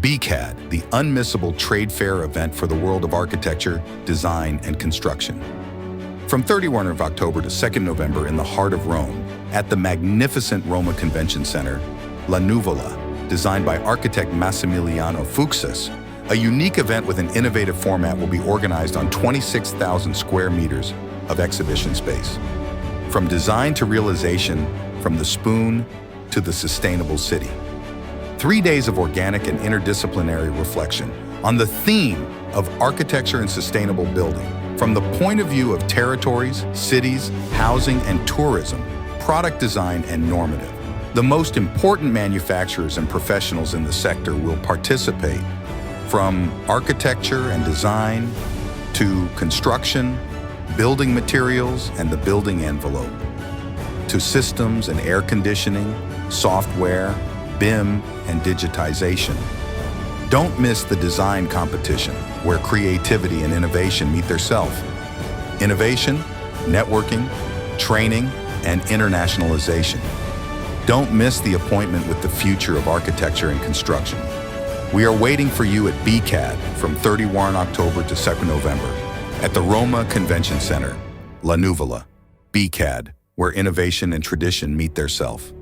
B-CAD, the unmissable trade fair event for the world of architecture, design, and construction. From 31 of October to 2nd November in the heart of Rome, at the magnificent Roma Convention Center, La Nuvola, designed by architect Massimiliano Fuchs, a unique event with an innovative format will be organized on 26,000 square meters of exhibition space. From design to realization, from the spoon to the sustainable city. 3 days of organic and interdisciplinary reflection on the theme of architecture and sustainable building, from the point of view of territories, cities, housing, and tourism, product design, and normative. The most important manufacturers and professionals in the sector will participate, from architecture and design to construction, building materials and the building envelope, to systems and air conditioning, software, BIM, and digitization. Don't miss the design competition, where creativity and innovation meet their self. Innovation, networking, training, and internationalization. Don't miss the appointment with the future of architecture and construction. We are waiting for you at B-CAD from 31 October to 2nd November at the Roma Convention Center, La Nuvola, B-CAD, where innovation and tradition meet their self.